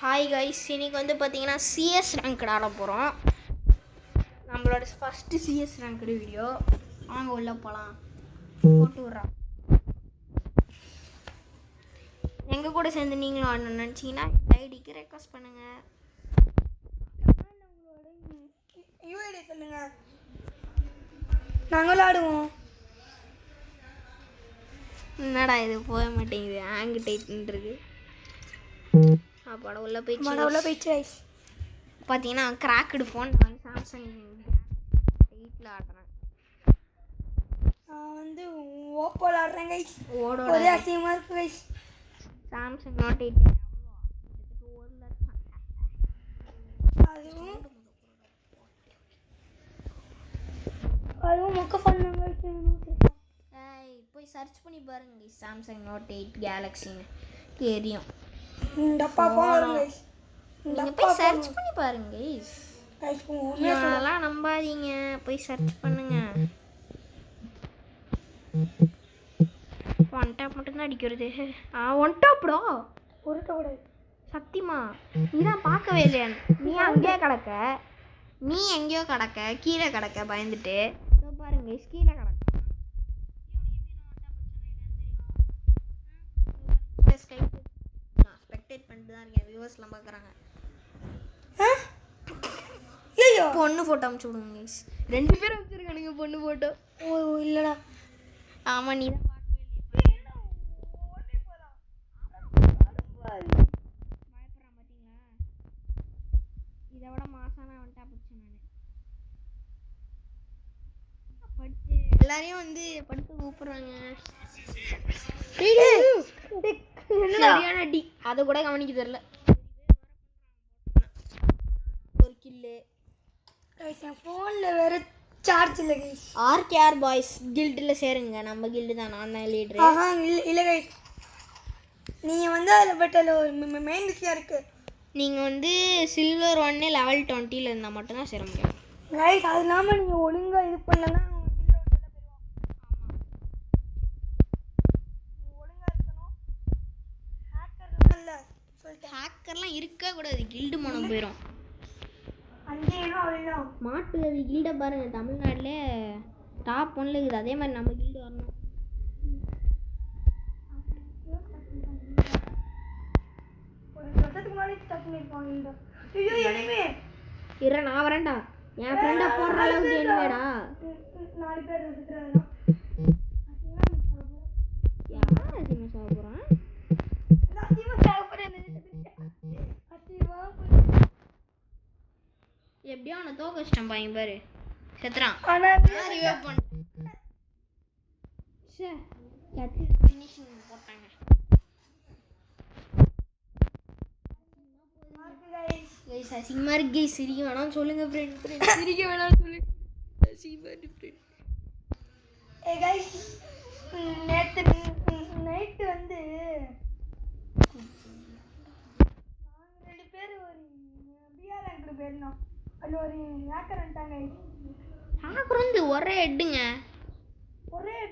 Hi guys, இன்னைக்கு வந்து பார்த்தீங்கன்னா சிஎஸ் ரேங்க்டு ஆட போகிறோம். நம்மளோட ஃபஸ்ட்டு சிஎஸ் ரேங்க்டு வீடியோ. வாங்க உள்ள போகலாம். போட்டு விட்றோம். எங்கள் கூட சேர்ந்து நீங்களும் ஆடணும்னு நினச்சிங்கன்னா ஐடிக்கு ரெக்வஸ்ட் பண்ணுங்கள். யூஐடி சொல்லுங்கள், நாங்களும் ஆடுவோம். என்னடா இது போக மாட்டேங்குது, ஆங்கு டைட்ன்றது. படம் உள்ள போயிடுச்சு. பார்த்தீங்கன்னா கிராக்குடு ஃபோன் சாம்சங் 8ல் ஆடுறேன். நான் வந்து ஓப்போவில் ஆடுறேன் கைஸ். ஒரே அசிங்கமாக இருக்கு கைஸ். சாம்சங் நோட் 8 அதுவும் மொக்க பண்ணுங்க. போய் சர்ச் பண்ணி பாருங்க, சாம்சங் நோட் 8 கேலக்ஸின்னு தெரியும். டப்பா ஃபோன் நீங்கள் போய் சர்ச் பண்ணி பாருங்க கைஸ். அதெல்லாம் நம்பாதீங்க, போய் சர்ச் பண்ணுங்க. ஒன் டாப் மட்டும்தான் அடிக்கிறது. ஒன் டாப்டா ஒரு டாப் சத்தியமா நீ தான் பார்க்கவே இல்லையா? நீ எங்கேயோ கிடக்க கீழே கிடக்க பயந்துட்டு பாருங்க, கீழே கிடக்க. ஸ்பெக்டேட் பண்ணிட்டு தான் இருக்கேன், வியூவர்ஸ்லாம் பார்க்குறாங்க. பொண்ணு ஃபோட்டோ அமுச்சு விடுங்க கைஸ். 2 பேரும் அமுச்சிருக்கானுங்க பொண்ணு ஃபோட்டோ. ஓ இல்லைடா, ஆமாம் நீ தான் பயப்படுறான் பார்த்தீங்களா? இதை விட மாசான வந்துட்டா பிடிச்சேன் நான். படிச்சு எல்லாரையும் வந்து படுத்து கூப்பிடுறாங்க. சரியான டி, அதை கூட கவனிக்க தெரியல. ஒரு கில்லு. என் ஃபோனில் வேறு சார்ஜ் இல்லை கைஸ். ஆர்கேஆர் பாய்ஸ் கில்டில் சேருங்க, நம்ம கில்டு தான். நான் தான் லீட்ரு. இல்லை கைஸ், நீங்கள் வந்து அதில் பட் அதில் ஒரு மெயின் விஷயம் இருக்குது. நீங்கள் வந்து சில்வர் 1 level 20 இருந்தால் மட்டும்தான் சேர முடியும் கைஸ். அது இல்லாமல் நீங்கள் ஒழுங்காக இது பண்ணலன்னா ஹேக்கர்லாம் இருக்கக்கூடாது, கில்டு மனம் போயிடும். மாட்டு அது கில்டை பாருங்க, தமிழ்நாட்டிலே டாப் 1ல் இருக்குது. அதே மாதிரி நம்ம கில்டு வரணும். இரு நான் வரேன்டா, என் ஃப்ரெண்டை போடுற அளவுக்கு என்னடா. 4 பேர் யார் அதிகமாக சாக போகிறான்? எப்படியோ அவனை தோக்க வச்சிட்டான் பாருங்க, பாரு செத்துறான். போட்டாங்க. அசிங்கமா இருக்கு, சிரிக்க வேணாம் சொல்லுங்க ஃப்ரெண்ட். சிரிக்க வேணாம் சொல்லுங்க, அசிங்கமா இருக்கு ஃப்ரெண்ட். நேற்று நைட்டு வந்து நாங்கள் 2 பேர் ஒரு பிஆர் ரேங்க்ல போயிருந்தோம். அது ஒரு ஹேக்கர் வந்துட்டாங்க. ஹேக்கர் வந்து ஒரே ஹெட்டு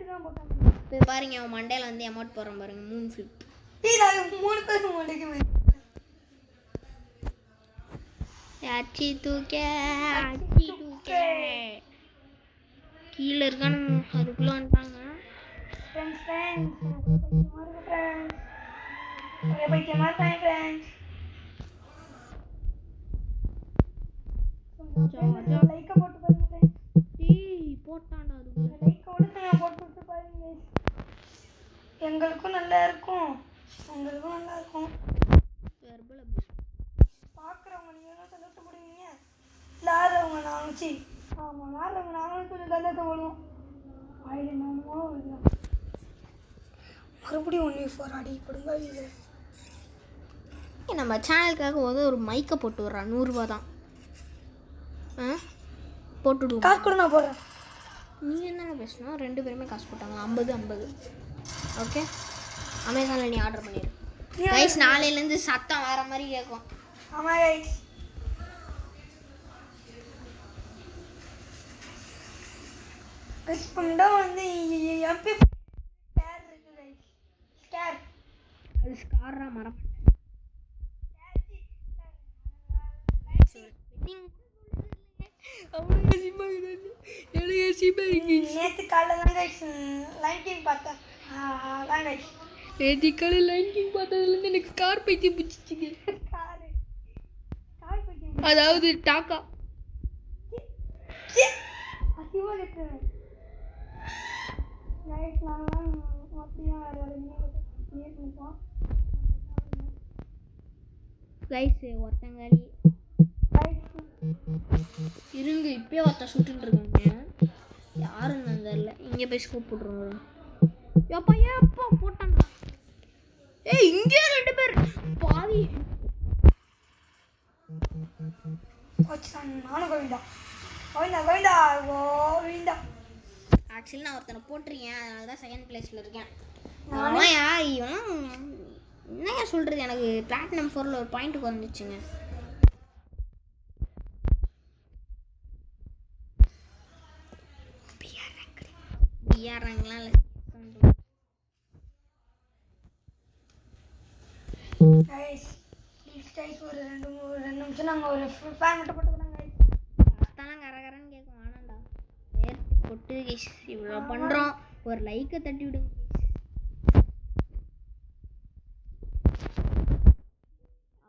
தான் போட்டாங்க. இப்போ பாருங்க, அவன் மண்டையில் வந்து அமௌண்ட் போடுறான் பாருங்க, 3 ஃபிளிப். 3 பேர் மண்டைக்கு அச்சி தூக்க கீழே இருக்கானு அதுக்குள்ளே வந்துட்டாங்க. போட்டான்டா அதுக்குள்ள. எங்களுக்கும் நல்லா இருக்கும். பார்க்குறவங்க நீங்கள் சந்தோஷப்படுவீங்க, விளாட்றவங்க நாங்கள் நாங்களும் கொஞ்சம் சந்தோஷப்படுவோம். மறுபடியும் 1v4 அடி கொடுங்க. நம்ம சேனலுக்காக ஒரு மைக்கை போட்டு விட்றான், 100 ரூபா தான். போட்டுவிடுவோம். காசு கூட நான் போடுறேன். நீ என்ன பேசணும்? 2 பேருமே காசு போட்டாங்க, 50. ஓகே, அமேசானில் நீ ஆர்டர் பண்ணிடு கைஸ். நாளையிலேருந்து சத்தம் வேறு மாதிரி கேட்கும். ஆமாம் கைஸ். வந்து எம்பி ஸ்கேர் இருக்கு கைஸ். ஸ்கேர் அது ஸ்காரா மரம் நேற்று காலைல தான் கைஸ் லைன் கிங் பார்த்தேன். அதான் கைஸ் நேற்று காலையில் லைன் கிங் பார்த்ததுலேருந்து எனக்கு கார் பைத்தியம் பிடிச்சிச்சிங்க. காரு கார் போய்க்கு அதாவது டாக்கா. அதிகமாக கேட்டுருவேன் கைஸ். நாங்களாம் அப்படியே வேறு பண்ணிப்போம் கைஸ் ஒருத்தங்காளி இருங்க. இப்பயே ஒருத்தன் சுட்டுட்டு இருக்காங்க. யாருன்னு தெரியல. இங்கே போய் ஸ்கூப் போட்டுருவோம். எப்பா ஏப்பா போட்டாங்க. ஏய் இங்கே 2 பேர் பாதி. நானும் கோவிந்தா கோவிந்தா கோவிந்தா கோவிந்தா. ஆக்சுவலி நான் ஒருத்தனை போட்டிருக்கேன். அதனால தான் செகண்ட் பிளேஸில் இருக்கேன். ஆமாயா இவன் என்னையா சொல்கிறது, எனக்கு பிளாட்டினம் 4ல் ஒரு பாயிண்ட் குறைஞ்சிச்சுங்க. பிஆர்றாங்களாம் இல்லை. கைஸ் ப்ளீஸ் கைஸ் ஒரு 2 நிமிஷம் நாங்கள் ஒரு ஃபேன் மட்டும் போட்டுக்கிறோம் கைஸ். பார்த்தாலும் கரகரன்னு கேட்கும். வேணாண்டா வேர்த்து கொட்டு கைஸ். இவ்வளோ பண்ணுறோம். ஒரு லைக்கை தட்டி விடுங்க கைஸ்.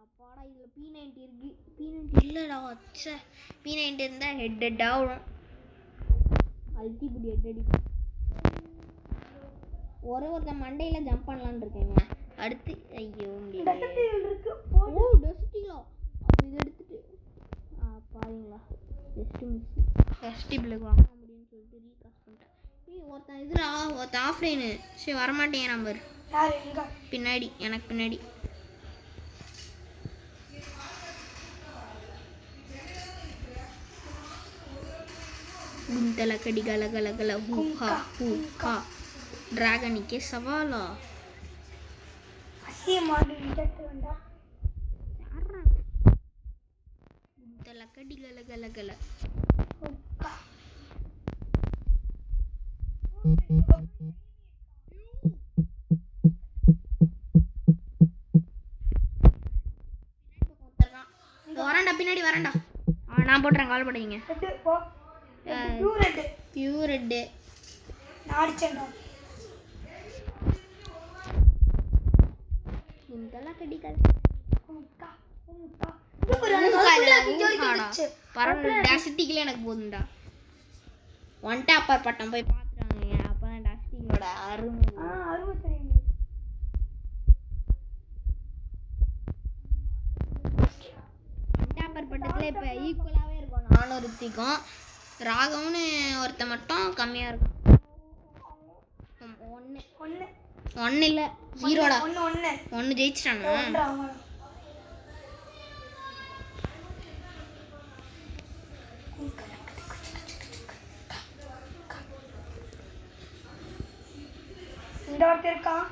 அப்பாடா இதில் P90 இருக்கு. P90 இல்லைடா. அச்சே P90 இருந்தால் ஹெட்டாக விடும். அழுத்தி இப்படி ஹெட் அடிக்கும். ஒருத்தன் மண்டையில் ஜம்ப் பண்ணலான்னு இருக்கேங்க. அடுத்து ஐயோ இருக்கு ஓ டஸ்டிலா. அப்போ இதை எடுத்துட்டு பாருங்களா டஸ்டிபிளுக்கு வாங்க அப்படின்னு சொல்லிட்டு ரீகாஸ்ட் பண்ணிட்டேன். ஒருத்தன் இதுரா ஒருத்தன் ஆஃப்லைனு. சரி வரமாட்டேன் நம்பர். யாரு எங்க பின்னாடி எனக்கு பின்னாடி. குந்தல கடி கல கல கல ஹூஹா ஹூஹா. ட்ராகனிக்கே சவாலா. அசியமாடு ரிஜெக்ட் வந்தா யாரா குந்தல கடி கல கல கல. வரண்டா பின்னாடி வரண்டா. நான் போட்டுறேன். கால் பண்ணுவீங்க. Pure red நாடிச்சேன்டா. குந்தல கடி கல டேசிட்டிக்கலே எனக்கு போதும்டா. ஒன் டாப்பர் பட்டம் போய் பார்த்துறாங்க. அப்போ தான் டேசிட்டிங்களோட அருமை தெரியும். ஒன் டாப்பர் பட்டத்தில் இப்போ ஈக்குவலாகவே இருக்கும். 400க்கும் ராகவன்னு ஒருத்த மட்டும் கம்மியாக இருக்கும். 1 இல்லை 0டா. 1 ஜெயிச்சிட்டானா. இந்த ஒருத்தர் இருக்கான்.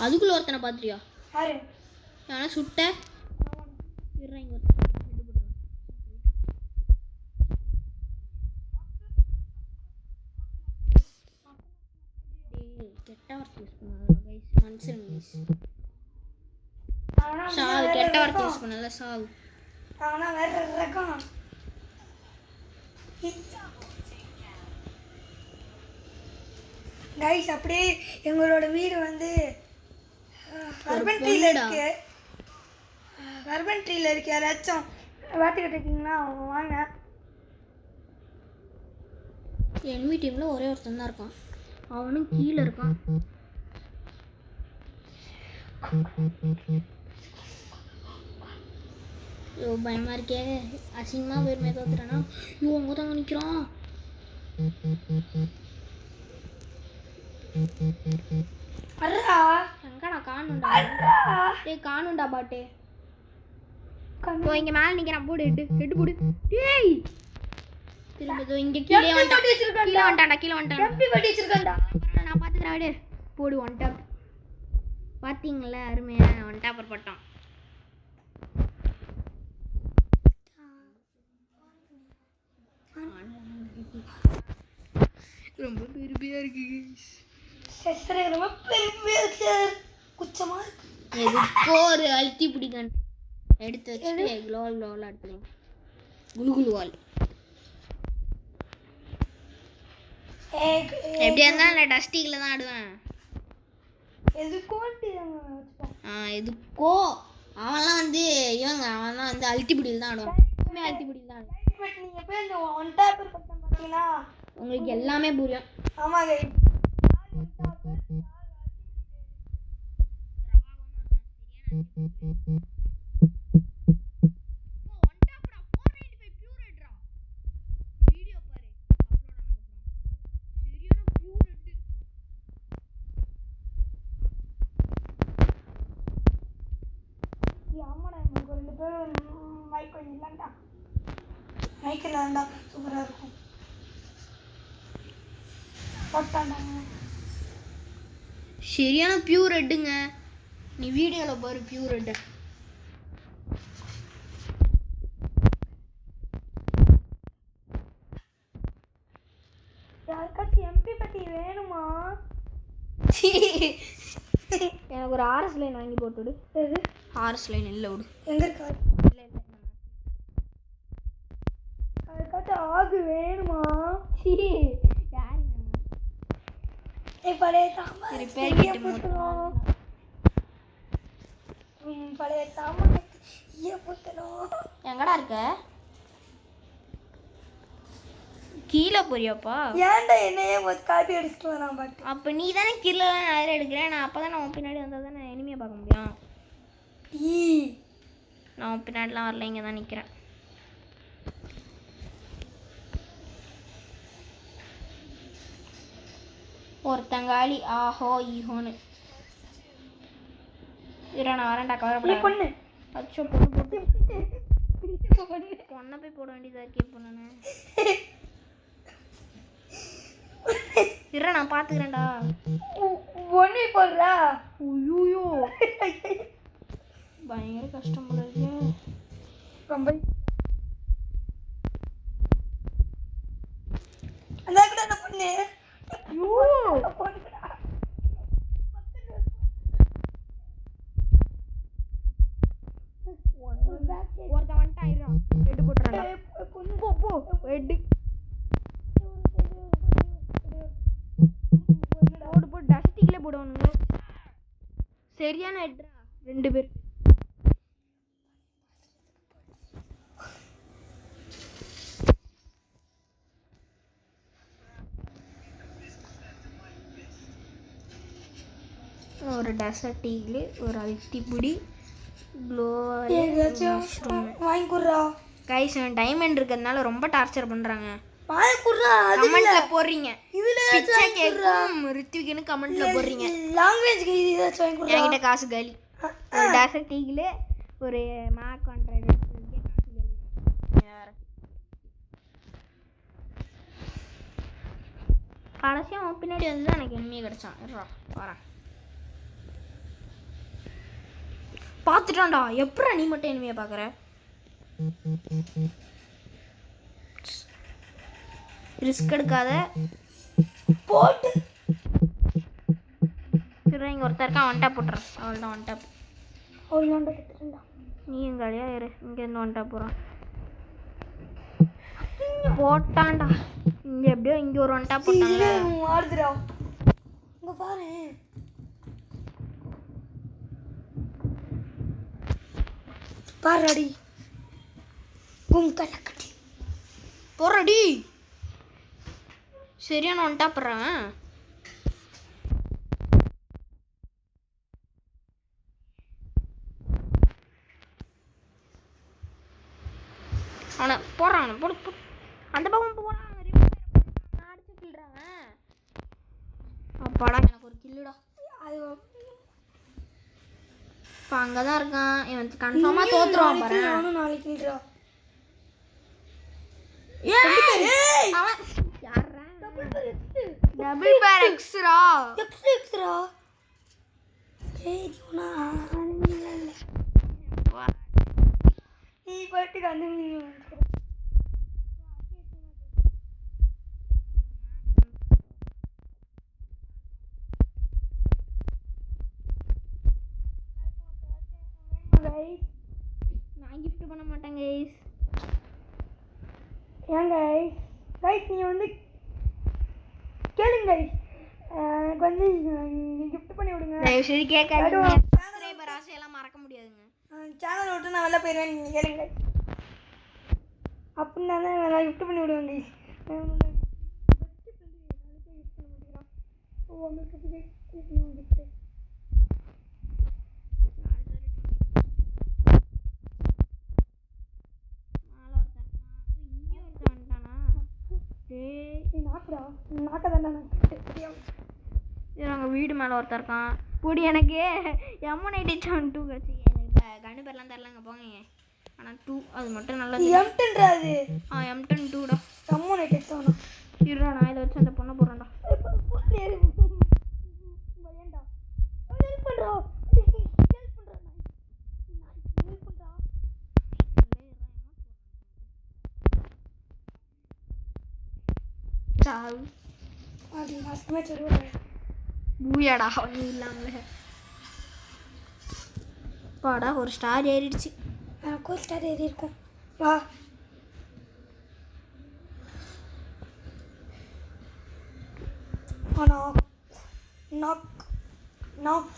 அதுக்குள்ள ஒருத்தனை பார்த்துட்டியா? யாரு ஆனா சுட்ட இருங்க. கெட்ட வார்த்தை யூஸ் பண்ணாத கைஸ். மனுஷன் கைஸ். சாவு. கெட்ட வார்த்தை யூஸ் பண்ணல. சாவு. ஆனா வேற ரகம். கைஸ் அப்படியே எங்களோட வீடு வந்து கர்பன்ட்ரியில் இருக்கு. கர்பன்ட்ரியில் இருக்கு. யாராச்சும் பார்த்துக்கிட்டு இருக்கீங்கன்னா அவங்க வாங்க. என்வி டீமில் ஒரே ஒருத்தன் தான் இருக்கான். அவனும் கீழே இருக்கான். ஐயோ பயமாக இருக்கே. அசிங்கமாக பேருமே தோத்துறானா. ஐயோ அங்கே தாங்க நிற்கிறான். அர்ரா எங்கடா காணுண்டா. டேய் காணுண்டா பாட்டே. ஓ இங்கே மேலே நிற்கிறான். போடு ஹெட்டு போடு. டேய் திரும்ப இங்கே கீழே வந்துட்டான்டா. கீழே வந்துட்டான். எப்படி பட்டி வச்சிருக்கேன்டா. நான் பார்த்துக்கிறேன். விடு போடு. ஒன் டாப் பார்த்தீங்களா அருமையாக ஒன் டாப்பர் பட்டான். ரொம்ப பெருமையாக இருக்கு. சரி ரொம்ப பெருமையா சார் குச்சமா எதுக்கோ ஒரு அழுத்தி பிடிக்கணும் எடுத்து வச்சுட்டு குளோல் அடுத்துலாம் குலுகுலுவால் எப்படியா இருந்தாலும் நான் டஸ்டிக்கில் தான் ஆடுவேன். எதுக்கோ அவன்லாம் வந்து அவன்லாம் வந்து அழுத்தி பிடியில் தான் ஆடுவான். அழுத்தி பிடியில் தான் ஆடுவான். உங்களுக்கு எல்லாமே புரியும். ஆமாங்க. சூப்பரா இருக்கும். சரியான பியூர் ரெட்டுங்க. நீ வீடியோல பாரு பியூர் ரெட். யாருக்காச்சும் எம்பி பத்தி வேணுமா? எனக்கு ஒரு ஆர்எஸ் லைன் வாங்கி போட்டு விடு. எது ஆர்எஸ் லைன் இல்லை விடு. எங்க இருக்கா? யாருக்காச்சும் ஆகு வேணுமா? பழைய சாமான் பழைய சாமான் எங்கடா இருக்க? கீழே போறியாப்பா? ஏன்டா என்னையே காப்பி அடிச்சுட்டு வரான் பாட்டு. அப்போ நீ தானே கீழெல்லாம் நிறைய எடுக்கிறேன். நான் அப்போ தான் நான் பின்னாடி வந்தால் தானே இனிமையாக பார்க்க முடியும். நான் பின்னாடிலாம் வரல, இங்கே தான் நிற்கிறேன். ஒருத்தங்காளி ஆஹோ ஈஹோன்னு நான் வரேன்டா. கவலைப்பட பொண்ணு அச்சோ பொண்ணு போட்டு பொண்ணை போய் போட வேண்டியதாக இருக்கே பொண்ணு. நான் பார்த்துக்கிறேன்டா. பொண்ணு போடுறா. ஐயோ பயங்கர கஷ்டம் போல இருக்கு. ரொம்ப அந்த கூட அந்த பொண்ணு ஒருத்தன் வந்துட்டு ஆயிடுறான். ஹெட் போட்டுறான். ஹெட் போட்டு டஸ்டிக்கிலே போடுவானுங்க. சரியான ஹெட்ரா 2 பேர். ஒரு டெசர்ட் டீக்கு ஒரு அல்டிபுடி வாங்கிக்குறா. கைஸ் டைமண்ட் இருக்கிறதுனால ரொம்ப டார்ச்சர் பண்றாங்க. வாங்கிக்குறா. கமெண்ட்ல போடுறீங்க. இதுல பிச்சை கேக்கும் ரித்விக்னு கமெண்ட்ல போடுறீங்க. லாங்குவேஜ்க்கு இதாச்சும் வாங்கிக்குறா. என்கிட்ட காசு காலி. ஒரு டெசர்ட் டீக்கு ஒரு மேக் 100 எடுத்துக்கே காசு காலி. யார் கடைசியா அவன் பின்னாடி வந்து எனக்கு எம்ஏ கிடைச்சான். வரேன் பார்த்துட்டான்டா. எப்படா நீ மட்டும் இனிமையை பார்க்குற? ரிஸ்க் எடுக்காத போட்டு சரி. இங்கே ஒருத்தர் இருக்கான். ஒன் டாப் போட்டுறான். அவள் தான் ஒன் டாப். நீ எங்க அழியா இரு. இங்கேருந்து ஒன் டாப் போகிறான். போட்டான்டா. இங்கே எப்படியோ இங்கே ஒரு ஒன் டாப் போட்டாங்க. ஆடுதுடா இங்கே பாரு. பாருடி குங்கலக்கடி போறடி. சரியான ஒன் டாப் போடுறான். அவனை போடுறான். போடு அந்த பக்கம் போறான். அடிச்சு கிள்றாங்க. அப்பாடா எனக்கு ஒரு கில்லுடா. அது இப்போ அங்கே தான் இருக்கான். இவன் கன்ஃபார்மாக தோத்துருவான் பாரு. நானும் நாளைக்கு டபுள் பேர் எக்ஸ்ரா எக்ஸ்ரா. நீ பாட்டுக்கு அந்த ஏங்க கைஸ் நீங்கள் வந்து கேளுங்க கைஸ், எனக்கு வந்து கிஃப்ட் பண்ணி விடுங்க. தயவுசெய்து கேட்காதீங்க. சப்ஸ்கிரைபர் ஆசையெல்லாம் மறக்க முடியாதுங்க. சேனல் விட்டு நான் வெளில போயிடுவேன், நீங்கள் கேளுங்க அப்படின்னா தான் நான் கிஃப்ட் பண்ணி விடுவேன் கைஸ். கிஃப்ட்டு நாங்கள் வீடு மேலே ஒருத்தர் இருக்கான். கூடி எனக்கு M187 கிடச்சி. எனக்கு கண்ணு பேர்லாம் தரலங்க போங்க. ஆனால் 2 அது மட்டும் நல்லா M10 M10 2டா. M187 இருடா நான் இதை வச்சு அந்த பொண்ணை போடுறேன்டா. பூயாடா ஒன்றும் இல்லாமல் பாடா ஒரு ஸ்டார் ஏறிடுச்சு. எனக்கு ஒரு ஸ்டார் ஏறி இருக்கும். வா knock knock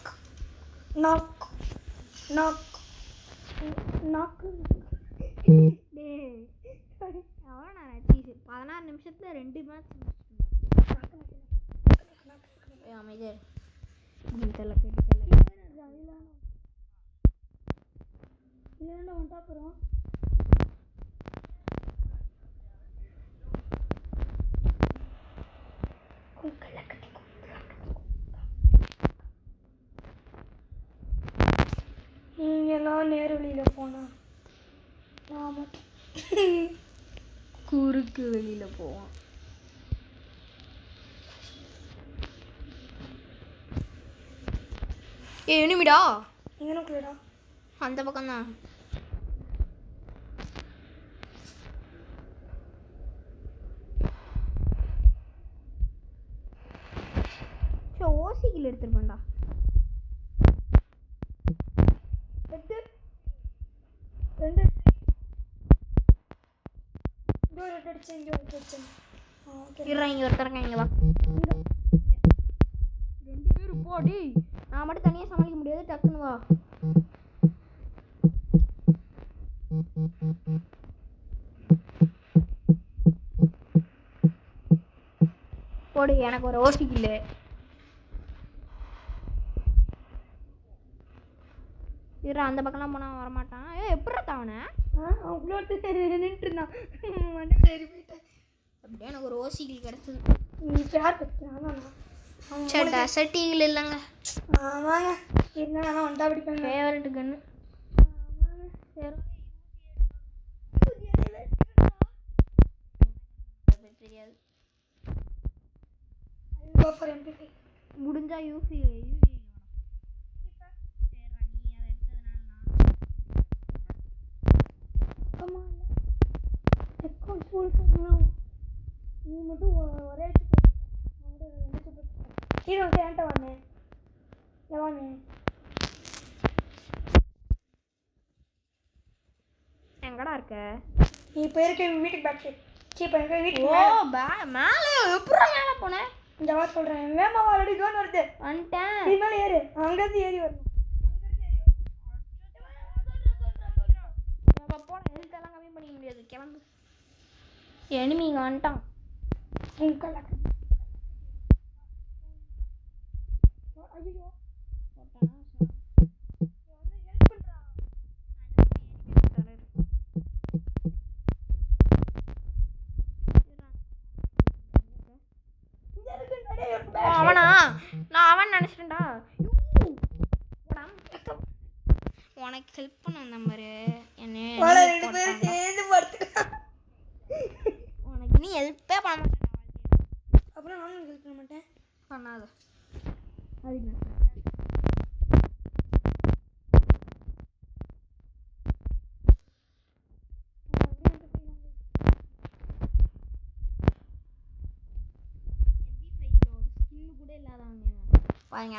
knock knock knock. எவ்வளோ நான் 16 நிமிஷத்தில் 2 மேட்ச் அமைதியா அப்புறம் நீங்கெல்லாம் நேரு வழியில் போனா நான் மட்டும் குறுக்கு வெளியில் போவோம். இனிமிடா எனக்குள்ளடா அந்த பக்கம் தான். ஓசிக்கில் எடுத்துருப்பேன்டா. இங்க ஒருத்தரங்க இங்க வா. 2 பேரும் போடி. நான் மட்டும் தனியா சமாளிக்க முடியாது. டக்குன்னு வா. போடு எனக்கு ஒரு ஓசிக்கில். இரு அந்த பக்கம்லாம் போனால் வரமாட்டான். எப்படி அவனை அவ்வளோ நின்றுட்டு இருந்தான். அப்படியே எனக்கு ஒரு ஓசிக்கில் கிடச்சிது. நீ யார் பற்றி டெசர்ட்டிகள் இல்லைங்க. ஆமாங்க இருந்தாலும் ஒன்றா பிடிப்பாங்க. ஃபேவரட் கன்று. தெரியாது. முடிஞ்சா யூசி நீ மட்டும் ஒரே ஹீரோ சேன்ட்ட வாங்க வாங்க. எங்கடா இருக்க நீ போயிருக்க வீட்டுக்கு பேக் சைடு. இப்போ எங்கள் வீட்டுக்கு மேலே எப்படா மேலே போனேன்? இந்த வா சொல்கிறேன். வேமா ஆல்ரெடி கன் வருது. வந்துட்டேன். இது மேலே ஏறு. அங்கேருந்து ஏறி வரணும். போன ஹெல்த்தெல்லாம் கம்மி பண்ணிக்க முடியாது. கிளம்பு. எனிமி இங்கே வந்துட்டான். ஐயோ அவனா? நான் அவன் நினைச்சிட்டேன்டா. உனக்கு ஹெல்ப் பண்ண நம்பரு என்ன உனக்கு நீ ஹெல்ப்பே பண்ண மாட்டேன். அப்புறம் நானும் ஹெல்ப் பண்ண மாட்டேன். பண்ணாத அதுக்கு கூட இல்லாதவங்க பாருங்க.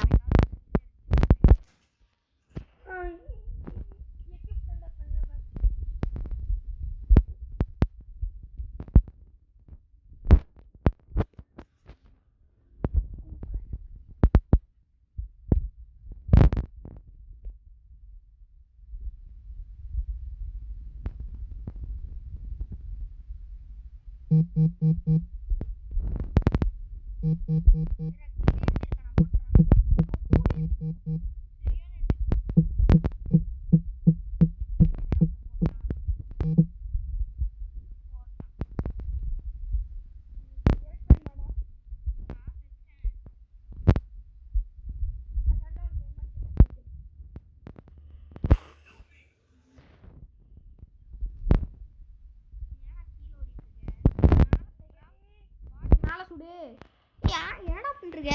மேல சுடு. என்னடா பண்றீங்க?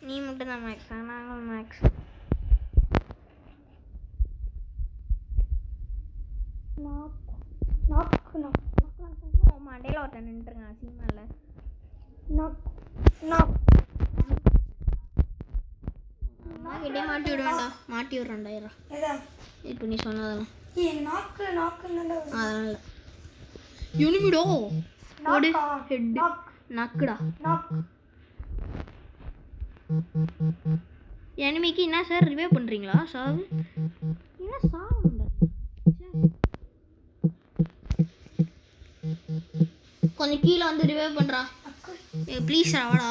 நீ மட்டும் தான் மேக்ஸ், நாங்களும் மேக்ஸ். மண்டையில் ஒருத்தன் நின்றுருங்க சீமால. அம்மா கிட்டே மாட்டி விடுவேன்டா, மாட்டி விட்றேன்டா. இப்போ நீ சொன்னதெல்லாம் அதனால யூனிமிடோ ஓடு ஹெட் நக்குடா. எனிமிக்கு என்ன சார் ரிவே பண்ணுறீங்களா? சாவு என்ன சாவுண்டா. கொஞ்சம் கீழே வந்து ரிவே பண்ணுறா. ப்ளீஸ்ரா வாடா,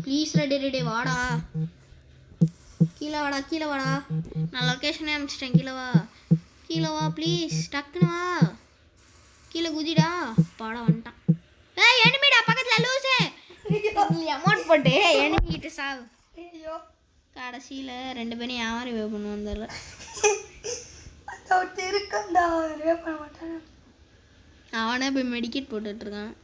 ப்ளீஸ்ரா. டே வாடா, கீழே வாடா, கீழே வாடா. நான் லொக்கேஷனே அனுப்பிச்சிட்டேன். கீழே வா ப்ளீஸ், டக்குன்னு வா. கீழே குதிடா. பாடா வந்துட்டான். ஏய் எனிமிடா பக்கத்தில் லூசு. அமௌண்ட் போட்டு எனிமிக்கிட்ட சாவு. கடைசியில் 2 பேரும் யாரும் ரிவே பண்ணுவோம் தெரியல. அவனே போய் மெடிக்கேட் போட்டுட்ருக்கான்.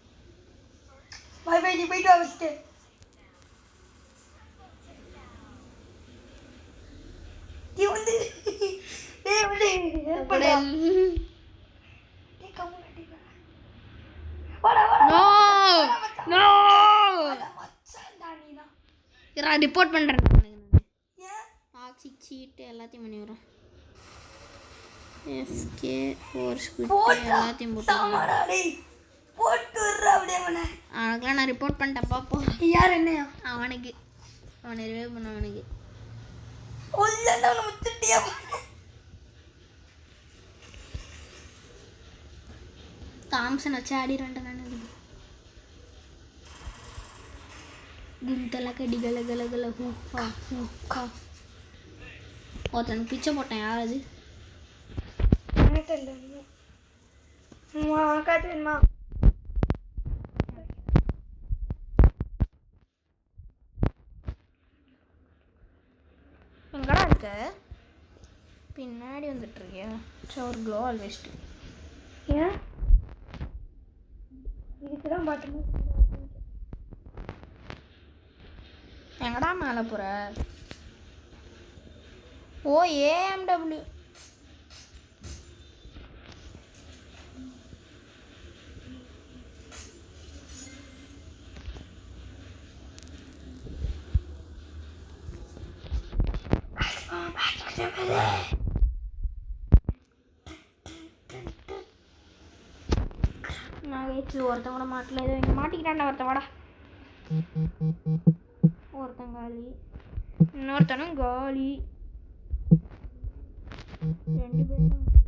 ரிப்போர்ட் பண்ணுறேன். டாக்ஸிக் சீட்டு எல்லாத்தையும் பண்ணி விடுறேன். எஃப்கே ஃபோர்ஸ் எல்லாத்தையும் அவனுக்குலாம் நான் ரிப்போர்ட் பண்ணிட்டேன். பார்ப்போம் யார் என்னையா அவனுக்கு. அவனை ரிவைவ் பண்ண அவனுக்கு. தாம்சன் வச்சு ஆடிடுவேன்டா நான். குந்தல கடி கல கல கல ஹூஹா ஹூஹா. ஒருத்தன் பிச்சை போட்டேன். யார் அது? எங்கடா இருக்க? பின்னாடி வந்துட்டு இருக்கியா? சோர் க்ளோ ஆல்வேஸ்ட். ஏன் இதுக்குதான் பாட்டு. எங்கடா மேலே போகிற? ஓ ஏஎம்டபிள்யூ. ஒருத்தன் கூட மாட்டல. இது இங்கே மாட்டிக்கிட்டான்டா ஒருத்தன். வாடா. ஒருத்தன் காலி, இன்னொருத்தனும் காலி. 2 பேரும்